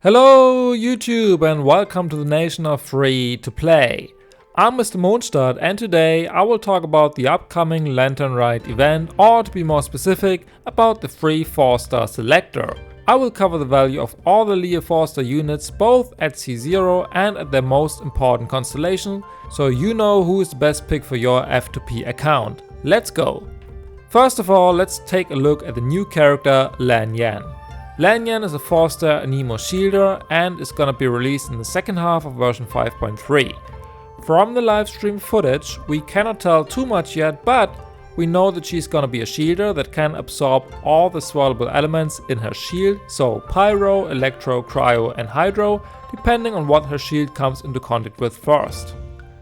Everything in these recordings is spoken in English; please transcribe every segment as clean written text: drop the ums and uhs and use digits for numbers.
Hello YouTube and welcome to the nation of free to play. I'm Mr. Mondstadt and today I will talk about the upcoming Lantern Rite event, or to be more specific, about the free 4-star selector. I will cover the value of all the Liyue 4-star units both at C0 and at their most important constellation, so you know who is the best pick for your F2P account. Let's go! First of all, let's take a look at the new character Lan Yan. Lan Yan is a 4-star Anemo shielder and is gonna be released in the second half of version 5.3. From the livestream footage, we cannot tell too much yet, but we know that she's gonna be a shielder that can absorb all the swallowable elements in her shield, so Pyro, Electro, Cryo and Hydro, depending on what her shield comes into contact with first.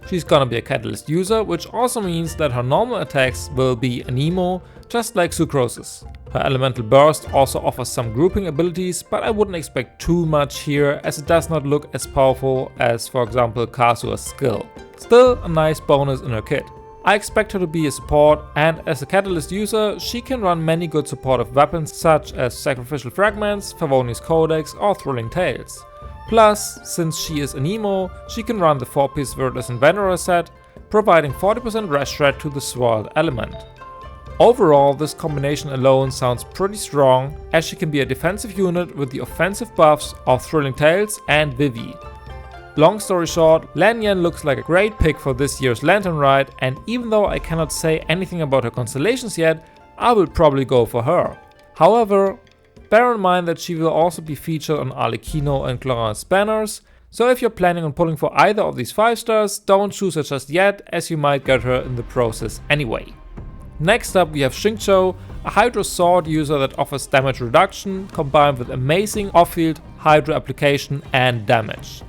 She's gonna be a catalyst user, which also means that her normal attacks will be Anemo, just like Sucrose's. Her elemental burst also offers some grouping abilities, but I wouldn't expect too much here as it does not look as powerful as, for example, Kasua's skill. Still a nice bonus in her kit. I expect her to be a support, and as a catalyst user she can run many good supportive weapons such as Sacrificial Fragments, Favonius Codex or Thrilling Tales. Plus, since she is Anemo, she can run the 4-piece Virtus Inventor set, providing 40% rest shred to the swirled element. Overall, this combination alone sounds pretty strong, as she can be a defensive unit with the offensive buffs of Thrilling Tales and Vivi. Long story short, Lan Yan looks like a great pick for this year's Lantern Rite, and even though I cannot say anything about her constellations yet, I will probably go for her. However, bear in mind that she will also be featured on Arlecchino and Clorin's banners, so if you're planning on pulling for either of these 5 stars, don't choose her just yet, as you might get her in the process anyway. Next up we have Xingqiu, a Hydro Sword user that offers damage reduction combined with amazing off-field Hydro application and damage.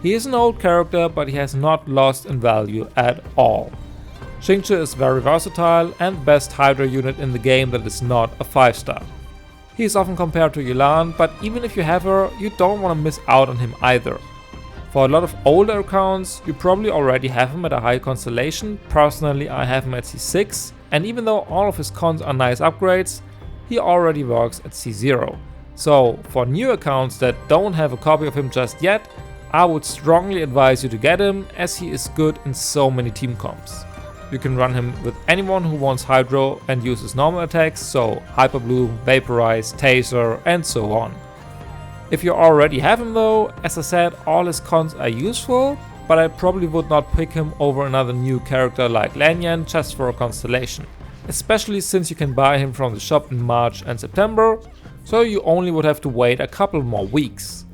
He is an old character, but he has not lost in value at all. Xingqiu is very versatile and the best Hydro unit in the game that is not a 5-star. He is often compared to Lan, but even if you have her, you don't want to miss out on him either. For a lot of older accounts, you probably already have him at a high constellation. Personally, I have him at C6, and even though all of his cons are nice upgrades, he already works at C0. So for new accounts that don't have a copy of him just yet, I would strongly advise you to get him, as he is good in so many team comps. You can run him with anyone who wants Hydro and uses normal attacks, so Hyper Bloom, Vaporize, Taser and so on. If you already have him though, as I said, all his cons are useful, but I probably would not pick him over another new character like Lan Yan just for a constellation. Especially since you can buy him from the shop in March and September, so you only would have to wait a couple more weeks.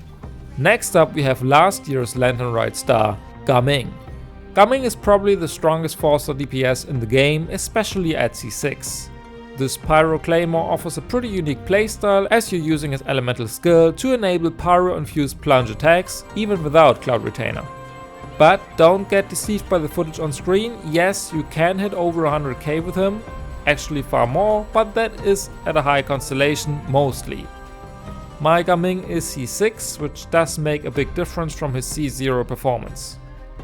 Next up we have last year's Lantern Rite star, Gaming. Gaming is probably the strongest 4-star DPS in the game, especially at C6. This Pyro Claymore offers a pretty unique playstyle, as you're using his elemental skill to enable Pyro-infused plunge attacks even without Cloud Retainer. But don't get deceived by the footage on screen. Yes, you can hit over 100k with him, actually far more, but that is at a high constellation mostly. My Gaming is C6, which does make a big difference from his C0 performance.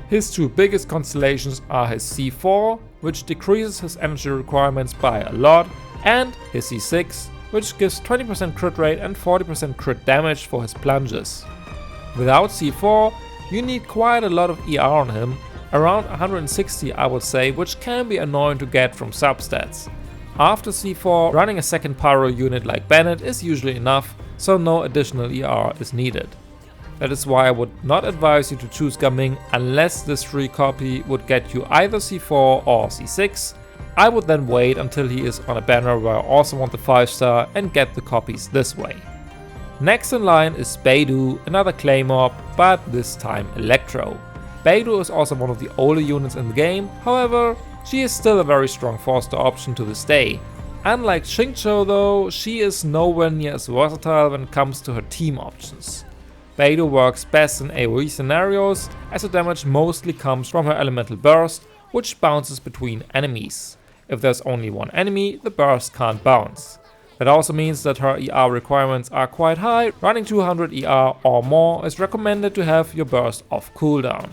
His 2 biggest constellations are his C4, which decreases his energy requirements by a lot, and his C6, which gives 20% crit rate and 40% crit damage for his plunges. Without C4, you need quite a lot of ER on him, around 160 I would say, which can be annoying to get from substats. After C4, running a second Pyro unit like Bennett is usually enough, so no additional ER is needed. That is why I would not advise you to choose Gaming unless this free copy would get you either C4 or C6. I would then wait until he is on a banner where I also want the 5-star and get the copies this way. Next in line is Beidou, another Claymore, but this time Electro. Beidou is also one of the older units in the game, however, she is still a very strong 4-star option to this day. Unlike Xingqiu though, she is nowhere near as versatile when it comes to her team options. Beidou works best in AoE scenarios, as the damage mostly comes from her elemental burst, which bounces between enemies. If there's only one enemy, the burst can't bounce. That also means that her ER requirements are quite high. Running 200 ER or more is recommended to have your burst off cooldown.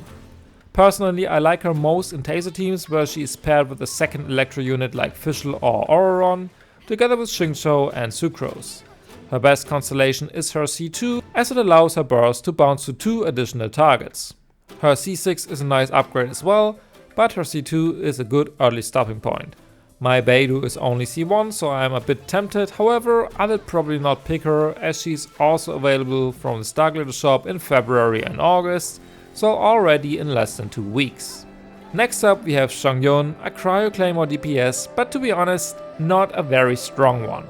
Personally, I like her most in Taser teams where she is paired with a second Electro unit like Fischl or Auroron, together with Xingqiu and Sucrose. Her best constellation is her C2, as it allows her burst to bounce to 2 additional targets. Her C6 is a nice upgrade as well, but her C2 is a good early stopping point. My Beidou is only C1, so I am a bit tempted, however I will probably not pick her, as she's also available from the Starglider shop in February and August, so already in less than 2 weeks. Next up we have Chongyun, a Cryo Claymore DPS, but to be honest, not a very strong one.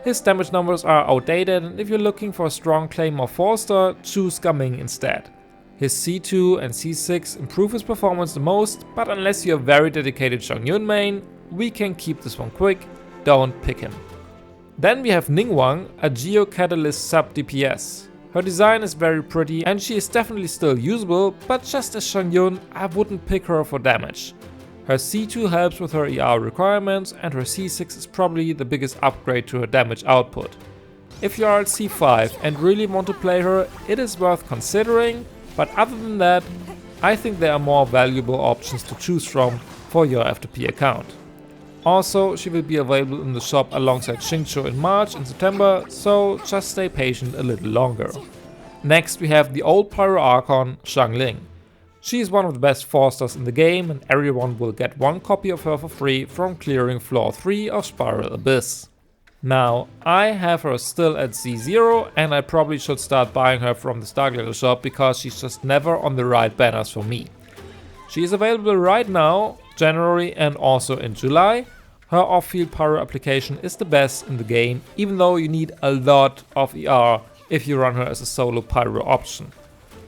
His damage numbers are outdated, and if you're looking for a strong Claymore 4-star, choose Gaming instead. His C2 and C6 improve his performance the most, but unless you're a very dedicated Chongyun main, we can keep this one quick, don't pick him. Then we have Ningguang, a Geocatalyst sub DPS. Her design is very pretty and she is definitely still usable, but just as Chongyun, I wouldn't pick her for damage. Her C2 helps with her ER requirements and her C6 is probably the biggest upgrade to her damage output. If you are at C5 and really want to play her, it is worth considering, but other than that, I think there are more valuable options to choose from for your F2P account. Also, she will be available in the shop alongside Xingqiu in March and September, so just stay patient a little longer. Next we have the old Pyro Archon, Xiangling. She is one of the best 4-stars in the game and everyone will get one copy of her for free from clearing floor 3 of Spiral Abyss. Now, I have her still at C0 and I probably should start buying her from the Starglider shop because she's just never on the right banners for me. She is available right now, January and also in July. Her off-field pyro application is the best in the game, even though you need a lot of ER if you run her as a solo pyro option.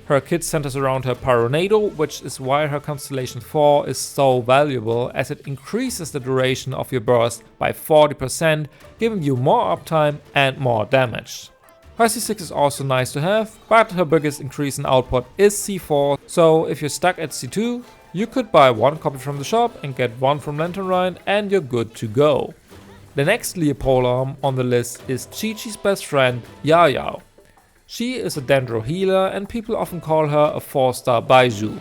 Her kit centers around her Pyronado, which is why her Constellation 4 is so valuable, as it increases the duration of your burst by 40%, giving you more uptime and more damage. Her C6 is also nice to have, but her biggest increase in output is C4, so if you're stuck at C2, you could buy one copy from the shop and get one from Rite and you're good to go. The next Liyue on the list is Chi-Chi's best friend, Yaoyao. She is a Dendro healer and people often call her a 4-star Beidou.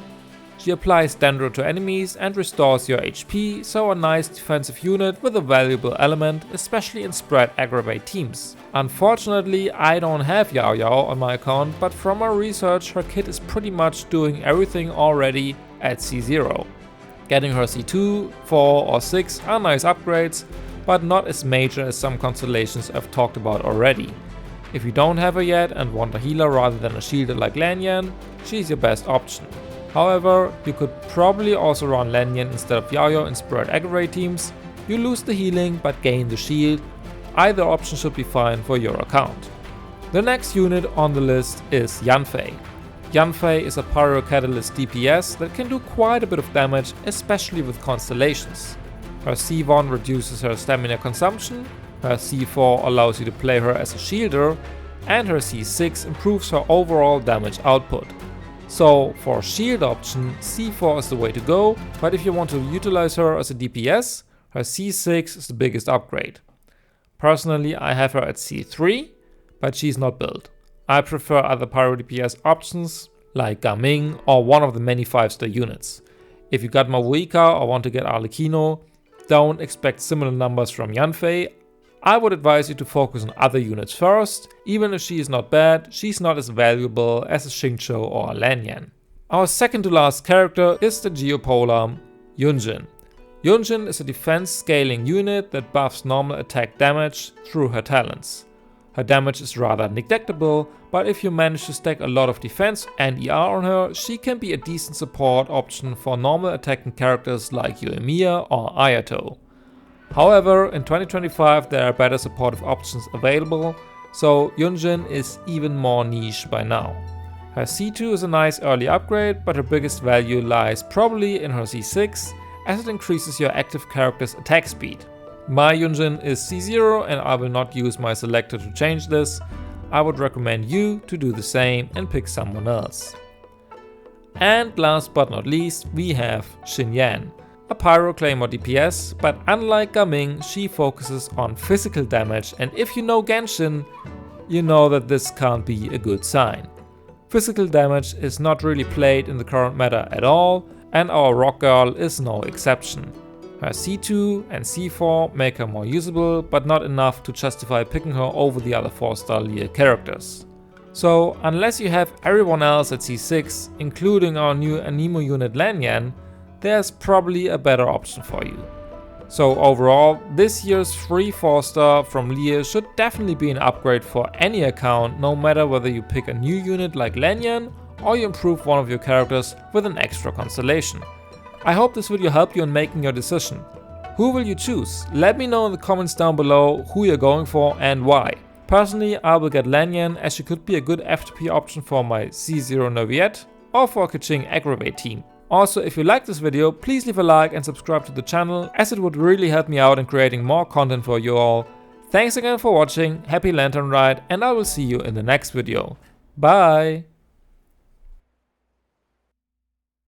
She applies Dendro to enemies and restores your HP, so a nice defensive unit with a valuable element, especially in spread aggravate teams. Unfortunately, I don't have Yaoyao on my account, but from my research her kit is pretty much doing everything already at C0. Getting her C2, 4 or 6 are nice upgrades, but not as major as some constellations I've talked about already. If you don't have her yet and want a healer rather than a shielder like Lan Yan, she's your best option. However, you could probably also run Lan Yan instead of Yaoyao in spread aggravate teams. You lose the healing but gain the shield. Either option should be fine for your account. The next unit on the list is Yanfei. Yanfei is a Pyro Catalyst DPS that can do quite a bit of damage, especially with constellations. Her C1 reduces her stamina consumption, her C4 allows you to play her as a shielder, and her C6 improves her overall damage output. So for a shield option, C4 is the way to go, but if you want to utilize her as a DPS, her C6 is the biggest upgrade. Personally, I have her at C3, but she's not built. I prefer other Pyro DPS options like Gaming or one of the many 5-star units. If you got Mavuika or want to get Arlecchino, don't expect similar numbers from Yanfei. I would advise you to focus on other units first. Even if she is not bad, she's not as valuable as a Xingqiu or a Lan Yan. Our second to last character is the Geopolar Yunjin. Yunjin is a defense scaling unit that buffs normal attack damage through her talents. Her damage is rather neglectable, but if you manage to stack a lot of defense and ER on her, she can be a decent support option for normal attacking characters like Yoimiya or Ayato. However, in 2025 there are better supportive options available, so Yunjin is even more niche by now. Her C2 is a nice early upgrade, but her biggest value lies probably in her C6, as it increases your active character's attack speed. My Yunjin is C0 and I will not use my selector to change this. I would recommend you to do the same and pick someone else. And last but not least, we have Xinyan, a Pyro Claymore DPS, but unlike Gaming, she focuses on physical damage, and if you know Genshin, you know that this can't be a good sign. Physical damage is not really played in the current meta at all, and our Rock Girl is no exception. Her C2 and C4 make her more usable, but not enough to justify picking her over the other 4-star Liyue characters. So unless you have everyone else at C6, including our new Anemo unit Lan Yan, there's probably a better option for you. So overall, this year's free 4-star from Liyue should definitely be an upgrade for any account, no matter whether you pick a new unit like Lan Yan or you improve one of your characters with an extra constellation. I hope this video helped you in making your decision. Who will you choose? Let me know in the comments down below who you're going for and why. Personally, I will get Lan Yan, as she could be a good F2P option for my C0 Noviette or for Keqing Aggravate team. Also, if you like this video, please leave a like and subscribe to the channel, as it would really help me out in creating more content for you all. Thanks again for watching, happy Lantern Ride, and I will see you in the next video. Bye!